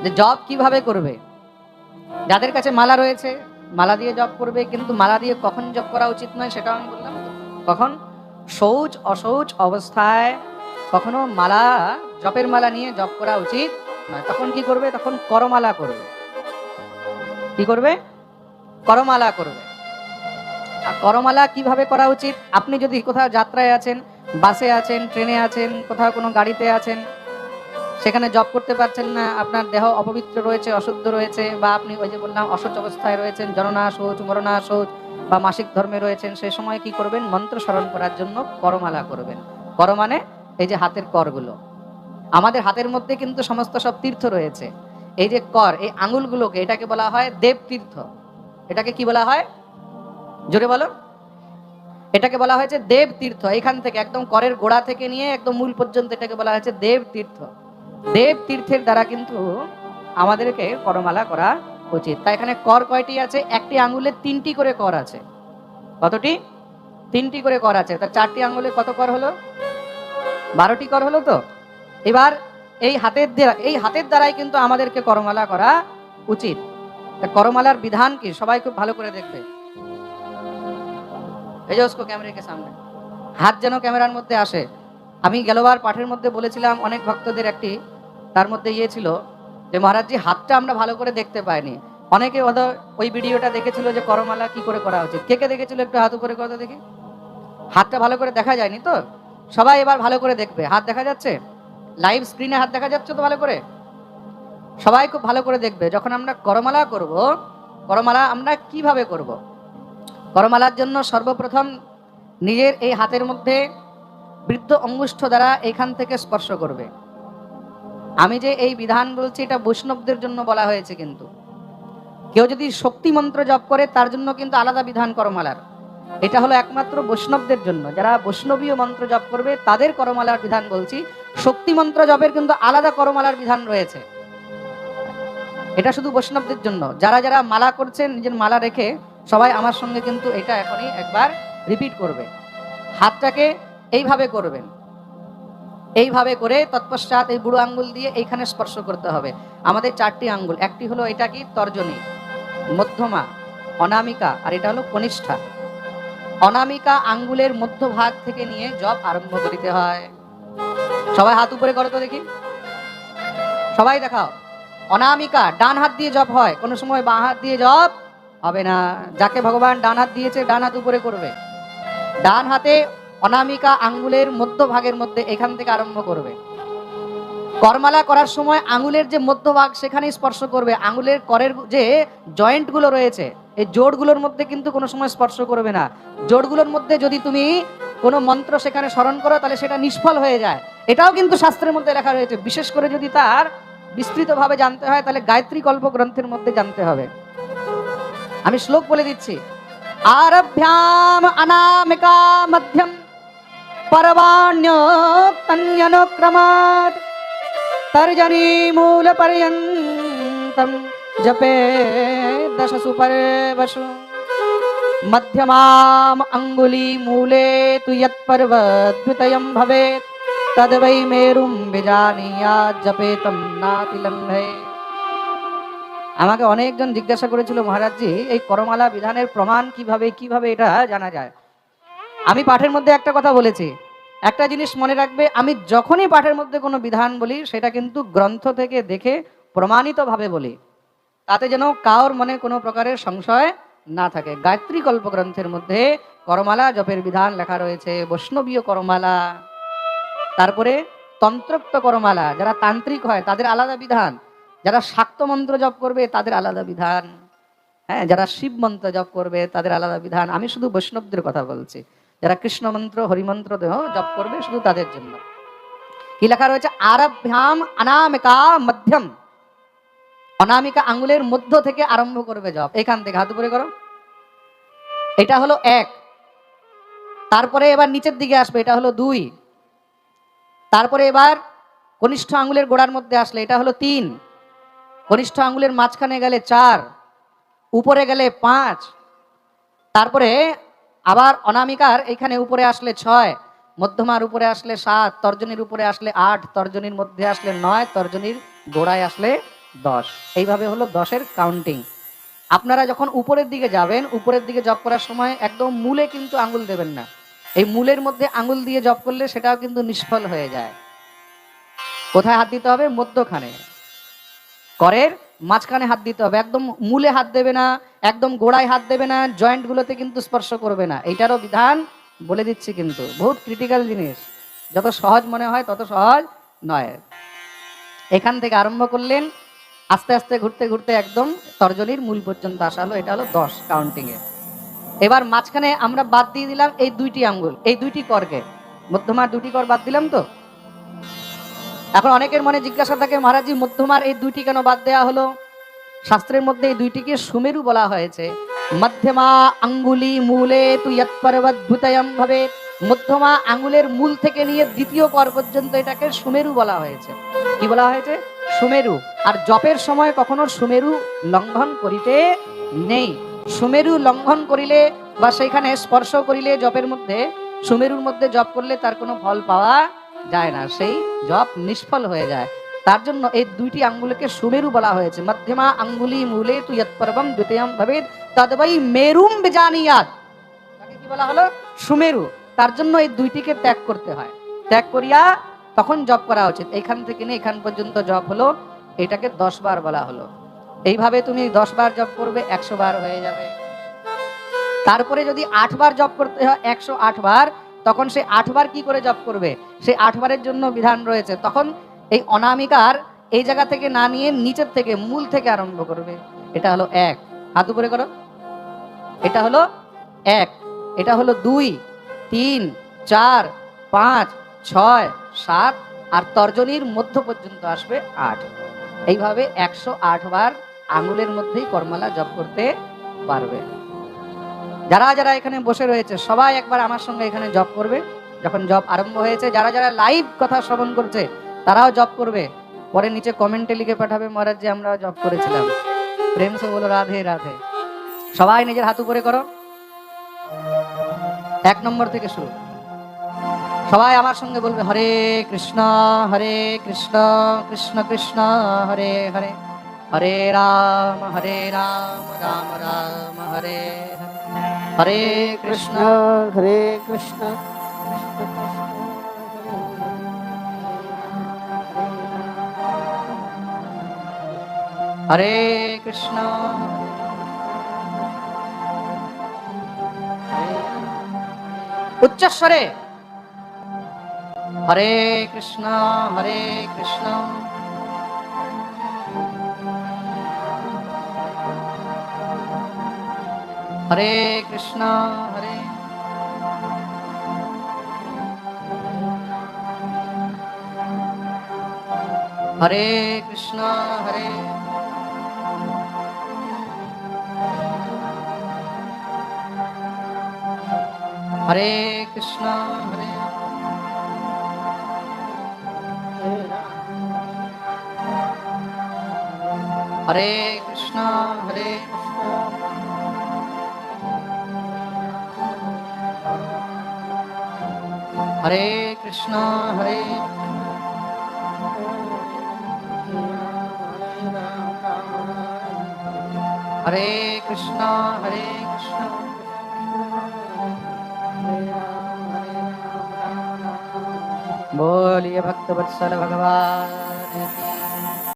যে জপ কিভাবে করবে। যাদের কাছে মালা রয়েছে মালা দিয়ে জপ করবে, কিন্তু মালা দিয়ে কখন জপ করা উচিত নয় সেটাও আমি বললাম। কখন? শৌচ অশৌচ অবস্থায় কখনো মালা, জপের মালা নিয়ে জপ করা উচিত নয়। তখন কি করবে? তখন করমালা করবে। কি করবে? করমালা করবে। আর করমালা কিভাবে করা উচিত? আপনি যদি কোথাও যাত্রায় আছেন, বাসে আছেন, ট্রেনে আছেন, কোথাও কোনো গাড়িতে আছেন, সেখানে জব করতে পারছেন না, আপনার দেহ অপবিত্র রয়েছে, অশুদ্ধ রয়েছে, বা আপনি ওই যে বললাম অশৌচ অবস্থায় রয়েছেন, জননা শৌচ, মরণা শৌচ, বা মাসিক ধর্মে রয়েছেন, সেই সময় কি করবেন? মন্ত্র স্মরণ করার জন্য করমালা করবেন। কর মানে এই যে হাতের করগুলো। আমাদের হাতের মধ্যে কিন্তু সমস্ত সব তীর্থ রয়েছে। এই যে কর, এই আঙুলগুলোকে, এটাকে বলা হয় দেব তীর্থ। এটাকে কি বলা হয়? জোরে বলো। এটাকে বলা হয়েছে দেব তীর্থ। এখান থেকে একদম করের গোড়া থেকে নিয়ে একদম মূল পর্যন্ত এটাকে বলা হয়েছে দেব তীর্থ। দেব তীর্থের দ্বারা কিন্তু আমাদেরকে করমালা করা উচিত। তাই এখানে কর কয়টি আছে? একটি আঙ্গুলে 3টি করে কর আছে। কতটি? 3টি করে কর আছে। তার 4টি আঙ্গুলে কত কর হলো? 12টি কর হলো তো। এবার এই হাতের দ্বারাই কিন্তু আমাদেরকে করমালা করা উচিত। করমালার বিধান কি? সবাই খুব ভালো করে দেখবে। এই যে उसको ক্যামেরা के सामने হাত যেন ক্যামেরার মধ্যে আসে। আমি গেলবার পাঠের মধ্যে বলেছিলাম অনেক ভক্তদের একটি, তার মধ্যে ইয়ে ছিল যে মহারাজজি হাতটা আমরা ভালো করে দেখতে পাইনি। অনেকে ওই ভিডিওটা দেখেছিল যে করমালা কি করে করা উচিত। কে কে দেখেছিল? একটু হাত উপরে কথা দেখি। হাতটা ভালো করে দেখা যায়নি তো? সবাই এবার ভালো করে দেখবে। হাত দেখা যাচ্ছে? লাইভ স্ক্রিনে হাত দেখা যাচ্ছে তো ভালো করে? সবাই খুব ভালো করে দেখবে। যখন আমরা করমালা করব, করমালা আমরা কিভাবে করব? করমালার জন্য সর্বপ্রথম নিজের এই হাতের মধ্যে বৃদ্ধ অঙ্গুষ্ঠ দ্বারা এখান থেকে স্পর্শ করবে। আমি যে এই বিধান বলছি এটা বৈষ্ণবদের জন্য বলা হয়েছে, কিন্তু কেউ যদি শক্তি মন্ত্র জপ করে তার জন্য কিন্তু আলাদা বিধান করমালার। এটা হলো একমাত্র বৈষ্ণবদের জন্য, যারা বৈষ্ণবীয় মন্ত্র জপ করবে তাদের করমালার বিধান বলছি। শক্তি মন্ত্র জপের কিন্তু আলাদা করমালার বিধান রয়েছে। এটা শুধু বৈষ্ণবদের জন্য। যারা যারা মালা করছেন নিজের মালা রেখে সবাই আমার সঙ্গে কিন্তু এটা এখনই একবার রিপিট করবে। হাতটাকে এইভাবে করবেন, এইভাবে করে তৎপশ্চাৎ এই বুড়ো আঙ্গুল দিয়ে এইখানে স্পর্শ করতে হবে। আমাদের 4টি আঙ্গুল, একটি হলো এটা কি? তর্জনী, মধ্যমা, অনামিকা, আর এটা হলো কনিষ্ঠা। অনামিকা আঙ্গুলের মধ্যভাগ থেকে নিয়ে জপ আরম্ভ করিতে হয়। সবাই হাত উপরে করো তো দেখি, সবাই দেখাও। অনামিকা ডান হাত দিয়ে জপ হয়, কোনো সময় বাঁ হাত দিয়ে জপ হবে না। যাকে ভগবান ডান হাত দিয়েছে ডান হাত উপরে করবে। ডান হাতে অনামিকা আঙ্গুলের মধ্যভাগের মধ্যে এখান থেকে আরম্ভ করবে। করমালা করার সময় আঙ্গুলের যে মধ্যভাগ সেখানেই স্পর্শ করবে। আঙ্গুলের করের যে জয়েন্ট গুলো রয়েছে এই জোড়গুলোর মধ্যে কিন্তু কোনো সময় স্পর্শ করবে না। জোড়গুলোর মধ্যে যদি তুমি কোনো মন্ত্র সেখানে স্মরণ করো তাহলে সেটা নিষ্ফল হয়ে যায়। এটাও কিন্তু শাস্ত্রের মধ্যে লেখা রয়েছে। বিশেষ করে যদি তার বিস্তৃতভাবে জানতে হয় তাহলে গায়ত্রী কল্প গ্রন্থের মধ্যে জানতে হবে। আমি শ্লোক বলে দিচ্ছি। আরভ্যাম অনামিকা মধ্যম পরবাণ্যোক্তন্যনুক্রমাৎ তর্জনী মূল পর্যন্তম জপে দশসু পর্বসু মধ্যমাম অঙ্গুলি মূলে তু যৎ পর্বদ্বিতয়ম ভবেৎ তদ বৈ মেরুম বিজানীয়াৎ জপেতম নাতিলম্ভে। আমাকে অনেকজন জিজ্ঞাসা করেছিল, মহারাজজি এই করমালা বিধানের প্রমাণ কিভাবে এটা জানা যায়। আমি পাঠের মধ্যে একটা কথা বলেছি, একটা জিনিস মনে রাখবে, আমি যখনই পাঠের মধ্যে কোনো বিধান বলি সেটা কিন্তু গ্রন্থ থেকে দেখে প্রমাণিতভাবে বলি, তাতে যেন কারোর মনে কোনো প্রকারের সংশয় না থাকে। গায়ত্রী কল্প গ্রন্থের মধ্যে করমালা জপের বিধান লেখা রয়েছে, বৈষ্ণবীয় করমালা, তারপরে তন্ত্রোক্ত করমালা, যারা তান্ত্রিক হয় তাদের আলাদা বিধান, যারা শাক্ত মন্ত্র জপ করবে তাদের আলাদা বিধান, হ্যাঁ, যারা শিব মন্ত্র জপ করবে তাদের আলাদা বিধান। আমি শুধু বৈষ্ণবদের কথা বলছি, যারা কৃষ্ণ মন্ত্র হরিমন্ত্র দেহ জপ করবে শুধু তাদের জন্য। কি লেখা রয়েছে? আরভ্যাম অনামিকা মধ্যম, অনামিকা আঙ্গুলের মধ্য থেকে আরম্ভ করবে জপ। এখান থেকে হাত উপরে করো, এটা হলো 1। তারপরে এবার নিচের দিকে আসবে, এটা হলো 2। তারপরে এবার কনিষ্ঠ আঙ্গুলের গোড়ার মধ্যে আসলে এটা হলো 3। কনিষ্ঠ আঙ্গুলের মাঝখানে গেলে 4, উপরে গেলে 5, তারপরে আবার অনামিকার এখানে উপরে আসলে 6, মধ্যমার উপরে আসলে 7, তর্জনীর উপরে আসলে 8, তর্জনীর মধ্যে আসলে 9, তর্জনীর গোড়ায় আসলে 10। এইভাবে হলো 10-এর কাউন্টিং। আপনারা যখন উপরের দিকে যাবেন, উপরের দিকে জপ করার সময় একদম মূলে কিন্তু আঙ্গুল দেবেন না। এই মূলের মধ্যে আঙ্গুল দিয়ে জপ করলে সেটাও কিন্তু নিষ্ফল হয়ে যায়। কোথায় হাত দিতে হবে? মধ্যখানে, করের মাঝখানে হাত দিতে হবে। একদম মূলে হাত দেবে না, একদম গোড়ায় হাত দেবে না, জয়েন্ট গুলোতে কিন্তু স্পর্শ করবে না। এইটারও বিধান বলে দিচ্ছি, কিন্তু বহুত ক্রিটিক্যাল জিনিস। যত সহজ মনে হয় তত সহজ নয়। এখান থেকে আরম্ভ করলেন, আস্তে আস্তে ঘুরতে ঘুরতে একদম তর্জনীর মূল পর্যন্ত আসা হলো। এটা হলো 10 কাউন্টিং এ। এবার মাঝখানে আমরা বাদ দিয়ে দিলাম এই 2টি আঙ্গুল, এই 2টি করকে, মধ্যমার 2টি কর বাদ দিলাম তো। এখন অনেকের মনে জিজ্ঞাসা থাকে, মহারাজজি মধ্যমার এই 2টি কেন বাদ দেওয়া হলো? শাস্ত্রের মধ্যে এই 2টিকে সুমেরু বলা হয়েছে। মধ্যমা আঙ্গুলি মূলে তু ইয়ৎপর্বদ্ভুতয়ম ভাবে। মধ্যমা আঙ্গুলের মূল থেকে নিয়ে দ্বিতীয় কর পর্যন্ত এটাকে সুমেরু বলা হয়েছে। কি বলা হয়েছে? সুমেরু। আর জপের সময় কখনো সুমেরু লঙ্ঘন করিতে নেই। সুমেরু লঙ্ঘন করিলে বা সেইখানে স্পর্শ করিলে জপের মধ্যে, সুমেরুর মধ্যে জপ করলে তার কোনো ফল পাওয়া যায় না, সেই জপ নিষ্ফল হয়ে যায়। তার জন্য এই 2টি আঙ্গুলকে সুমেরু বলা হয়েছে। মধ্যমা আঙ্গুলি মূলে তু ইয়ৎপর্বম দ্বিতীয়ম ভবেৎ তদ্বৈ মেরুম বিজানীয়াৎ। তাকে কি বলা হলো? সুমেরু। তার জন্য এই 2টিকে ত্যাগ করতে হয়। ত্যাগ করিয়া তখন জপ করা উচিত। এখান থেকে নিয়ে এখান পর্যন্ত জপ হলো, এটাকে 10 বার বলা হলো। এইভাবে তুমি 10 বার জপ করবে, 100 বার হয়ে যাবে। তারপরে যদি 8 বার জপ করতে হয়, 108 বার, তখন সে 8 বার কি করে জপ করবে? সেই 8 বারের জন্য বিধান রয়েছে। তখন এই অনামিকার এই জায়গা থেকে না নিয়ে নিচের থেকে, মূল থেকে আরম্ভ করবে। এটা হলো 1, হাত উপরে করো। এটা হলো 1, এটা হলো 2, 3, 4, 5, 6, 7, আর তর্জনীর মধ্য পর্যন্ত আসবে 8। এইভাবে 108 বার আঙুলের মধ্যেই করমালা জপ করতে পারবে। যারা যারা এখানে বসে রয়েছে সবাই একবার আমার সঙ্গে এখানে জপ করবে। যখন জপ আরম্ভ হয়েছে, যারা যারা লাইভ কথা শ্রবণ করছে তারাও জপ করবে। পরে নিচে কমেন্টে লিখে পাঠাবে, মহারাজ জি আমরা জপ করেছিলাম। প্রেম সে বলো রাধে রাধে। সবাই নিজের হাত উপরে করো। 1 নম্বর থেকে শুরু। সবাই আমার সঙ্গে বলবে, হরে কৃষ্ণ কৃষ্ণ কৃষ্ণ হরে হরে, হরে রাম রাম রাম হরে হরে, হরে কৃষ্ণ হরে কৃষ্ণ হরে কৃষ্ণ। উচ্চস্বরে হরে কৃষ্ণ কৃষ্ণ হরে কৃষ্ণ হরে হরে কৃষ্ণ হরে হরে কৃষ্ণ হরে হরে কৃষ্ণ হরে হরে কৃষ্ণ হরে হরে কৃষ্ণ হরে কৃষ্ণ बोलिए भक्त वत्सल भगवान।